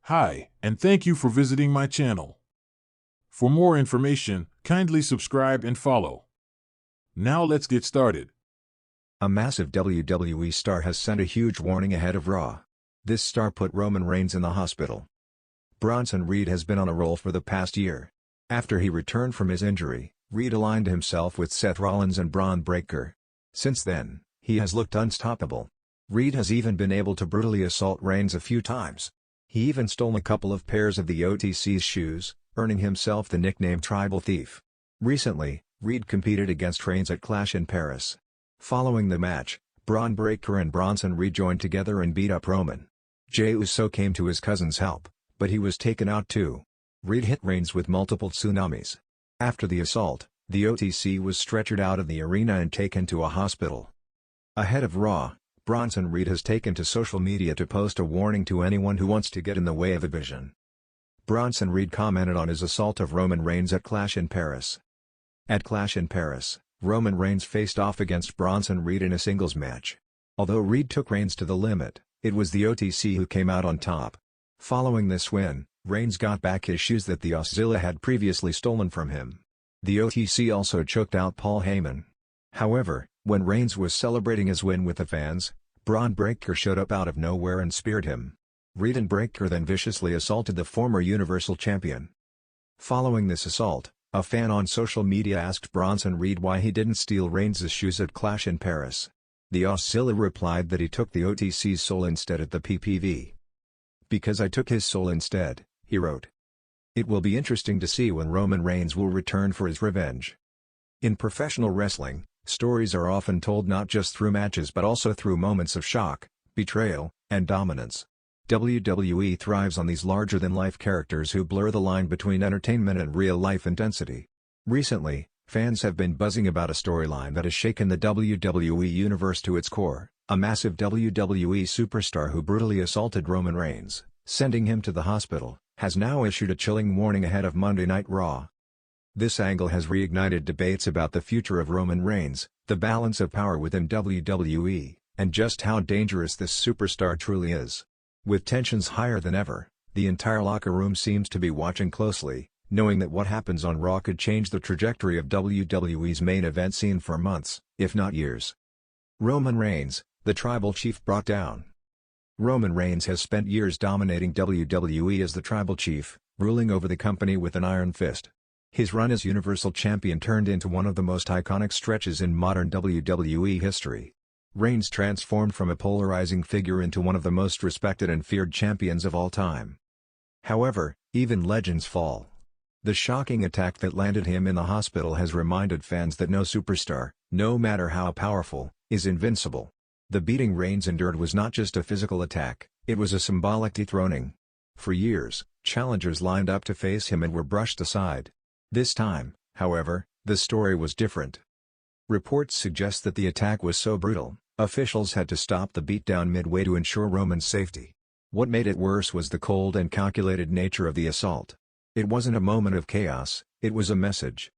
Hi, and thank you for visiting my channel. For more information, kindly subscribe and follow. Now let's get started. A massive WWE star has sent a huge warning ahead of Raw. This star put Roman Reigns in the hospital. Bronson Reed has been on a roll for the past year. After he returned from his injury, Reed aligned himself with Seth Rollins and Braun Breaker. Since then, he has looked unstoppable. Reed has even been able to brutally assault Reigns a few times. He even stole a couple of pairs of the OTC's shoes, earning himself the nickname Tribal Thief. Recently, Reed competed against Reigns at Clash in Paris. Following the match, Braun Breaker and Bronson Reed joined together and beat up Roman. Jey Uso came to his cousin's help, but he was taken out too. Reed hit Reigns with multiple tsunamis. After the assault, the OTC was stretchered out of the arena and taken to a hospital. Ahead of Raw, Bronson Reed has taken to social media to post a warning to anyone who wants to get in the way of a vision. Bronson Reed commented on his assault of Roman Reigns at Clash in Paris. At Clash in Paris, Roman Reigns faced off against Bronson Reed in a singles match. Although Reed took Reigns to the limit, it was the OTC who came out on top. Following this win, Reigns got back his shoes that the Auszilla had previously stolen from him. The OTC also choked out Paul Heyman. However, when Reigns was celebrating his win with the fans, Braun Breaker showed up out of nowhere and speared him. Reed and Breaker then viciously assaulted the former Universal Champion. Following this assault, a fan on social media asked Bronson Reed why he didn't steal Reigns' shoes at Clash in Paris. The Auszilla replied that he took the OTC's soul instead at the PPV. "Because I took his soul instead," he wrote. It will be interesting to see when Roman Reigns will return for his revenge. In professional wrestling, stories are often told not just through matches but also through moments of shock, betrayal, and dominance. WWE thrives on these larger-than-life characters who blur the line between entertainment and real-life intensity. Recently, fans have been buzzing about a storyline that has shaken the WWE universe to its core. A massive WWE superstar who brutally assaulted Roman Reigns, sending him to the hospital, has now issued a chilling warning ahead of Monday Night Raw. This angle has reignited debates about the future of Roman Reigns, the balance of power within WWE, and just how dangerous this superstar truly is. With tensions higher than ever, the entire locker room seems to be watching closely, knowing that what happens on Raw could change the trajectory of WWE's main event scene for months, if not years. Roman Reigns, the Tribal Chief brought down. Roman Reigns has spent years dominating WWE as the Tribal Chief, ruling over the company with an iron fist. His run as Universal Champion turned into one of the most iconic stretches in modern WWE history. Reigns transformed from a polarizing figure into one of the most respected and feared champions of all time. However, even legends fall. The shocking attack that landed him in the hospital has reminded fans that no superstar, no matter how powerful, is invincible. The beating Reigns endured was not just a physical attack, it was a symbolic dethroning. For years, challengers lined up to face him and were brushed aside. This time, however, the story was different. Reports suggest that the attack was so brutal, officials had to stop the beatdown midway to ensure Roman's safety. What made it worse was the cold and calculated nature of the assault. It wasn't a moment of chaos, it was a message.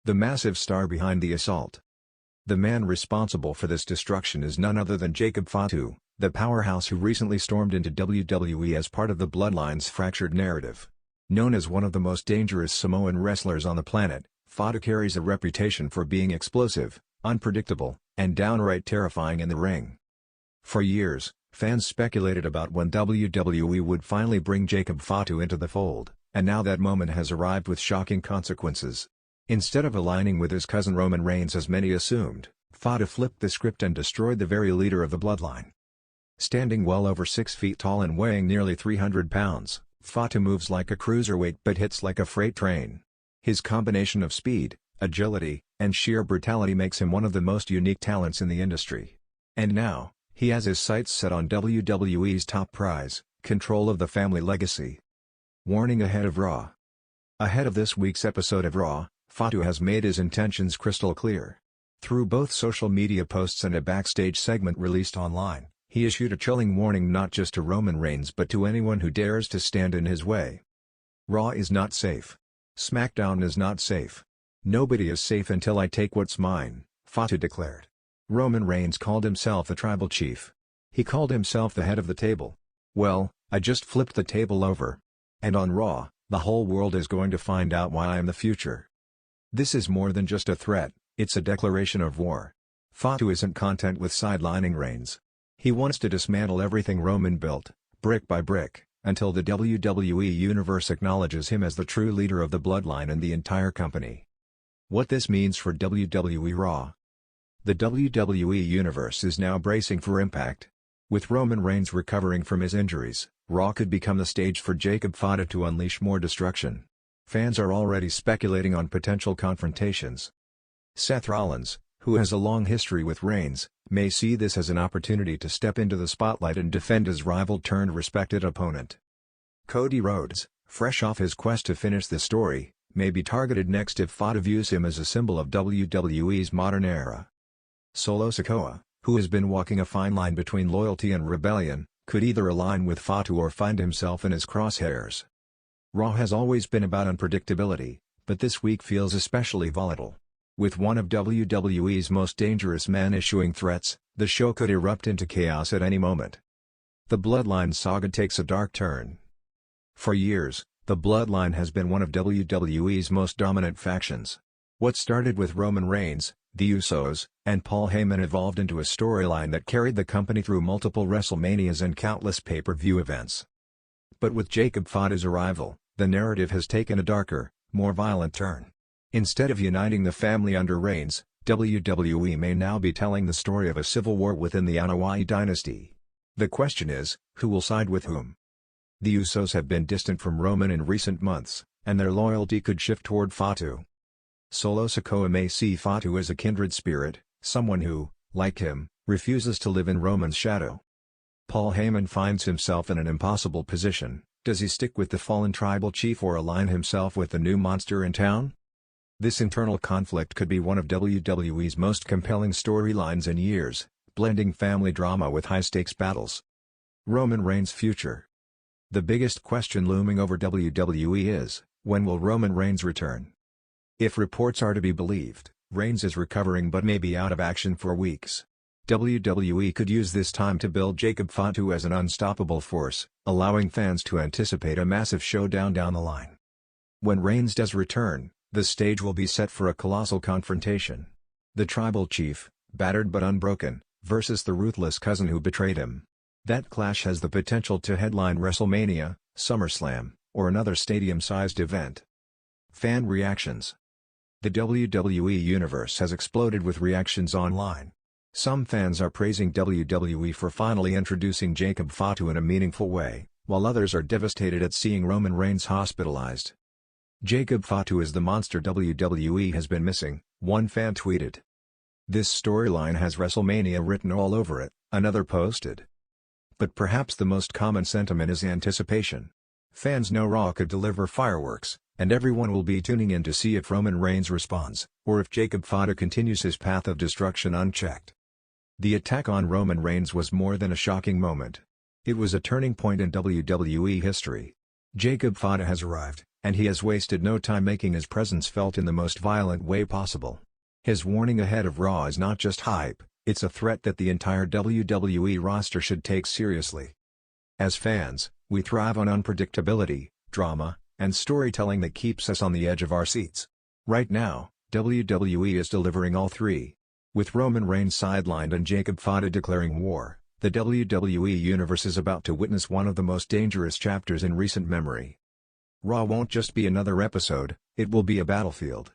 The massive star behind the assault. The man responsible for this destruction is none other than Jacob Fatu, the powerhouse who recently stormed into WWE as part of the Bloodline's fractured narrative. Known as one of the most dangerous Samoan wrestlers on the planet, Fatu carries a reputation for being explosive, unpredictable, and downright terrifying in the ring. For years, fans speculated about when WWE would finally bring Jacob Fatu into the fold, and now that moment has arrived with shocking consequences. Instead of aligning with his cousin Roman Reigns as many assumed, Fatu flipped the script and destroyed the very leader of the Bloodline. Standing well over 6 feet tall and weighing nearly 300 pounds, Fatu moves like a cruiserweight but hits like a freight train. His combination of speed, agility, and sheer brutality makes him one of the most unique talents in the industry. And now, he has his sights set on WWE's top prize, control of the family legacy. Warning ahead of Raw. Ahead of this week's episode of Raw, Fatu has made his intentions crystal clear. Through both social media posts and a backstage segment released online, he issued a chilling warning not just to Roman Reigns but to anyone who dares to stand in his way. Raw is not safe. SmackDown is not safe. Nobody is safe until I take what's mine, Fatu declared. Roman Reigns called himself the Tribal Chief. He called himself the head of the table. Well, I just flipped the table over. And on Raw, the whole world is going to find out why I am the future. This is more than just a threat, it's a declaration of war. Fatu isn't content with sidelining Reigns. He wants to dismantle everything Roman built, brick by brick, until the WWE Universe acknowledges him as the true leader of the bloodline and the entire company. What this means for WWE Raw. The WWE Universe is now bracing for impact. With Roman Reigns recovering from his injuries, Raw could become the stage for Jacob Fatu to unleash more destruction. Fans are already speculating on potential confrontations. Seth Rollins, who has a long history with Reigns, may see this as an opportunity to step into the spotlight and defend his rival-turned-respected opponent. Cody Rhodes, fresh off his quest to finish the story, may be targeted next if Fatu views him as a symbol of WWE's modern era. Solo Sikoa, who has been walking a fine line between loyalty and rebellion, could either align with Fatu or find himself in his crosshairs. Raw has always been about unpredictability, but this week feels especially volatile. With one of WWE's most dangerous men issuing threats, the show could erupt into chaos at any moment. The Bloodline saga takes a dark turn. For years, the Bloodline has been one of WWE's most dominant factions. What started with Roman Reigns, the Usos, and Paul Heyman evolved into a storyline that carried the company through multiple WrestleManias and countless pay-per-view events. But with Jacob Fatu's arrival, the narrative has taken a darker, more violent turn. Instead of uniting the family under Reigns, WWE may now be telling the story of a civil war within the Anoa'i dynasty. The question is, who will side with whom? The Usos have been distant from Roman in recent months, and their loyalty could shift toward Fatu. Solo Sikoa may see Fatu as a kindred spirit, someone who, like him, refuses to live in Roman's shadow. Paul Heyman finds himself in an impossible position. Does he stick with the fallen tribal chief or align himself with the new monster in town? This internal conflict could be one of WWE's most compelling storylines in years, blending family drama with high-stakes battles. Roman Reigns' future. The biggest question looming over WWE is, when will Roman Reigns return? If reports are to be believed, Reigns is recovering but may be out of action for weeks. WWE could use this time to build Jacob Fatu as an unstoppable force, allowing fans to anticipate a massive showdown down the line. When Reigns does return, the stage will be set for a colossal confrontation. The tribal chief, battered but unbroken, versus the ruthless cousin who betrayed him. That clash has the potential to headline WrestleMania, SummerSlam, or another stadium-sized event. Fan reactions. The WWE Universe has exploded with reactions online. Some fans are praising WWE for finally introducing Jacob Fatu in a meaningful way, while others are devastated at seeing Roman Reigns hospitalized. Jacob Fatu is the monster WWE has been missing, one fan tweeted. This storyline has WrestleMania written all over it, another posted. But perhaps the most common sentiment is anticipation. Fans know Raw could deliver fireworks, and everyone will be tuning in to see if Roman Reigns responds, or if Jacob Fatu continues his path of destruction unchecked. The attack on Roman Reigns was more than a shocking moment. It was a turning point in WWE history. Jacob Fatu has arrived, and he has wasted no time making his presence felt in the most violent way possible. His warning ahead of Raw is not just hype, it's a threat that the entire WWE roster should take seriously. As fans, we thrive on unpredictability, drama, and storytelling that keeps us on the edge of our seats. Right now, WWE is delivering all three. With Roman Reigns sidelined and Jacob Fatu declaring war, the WWE Universe is about to witness one of the most dangerous chapters in recent memory. Raw won't just be another episode, it will be a battlefield.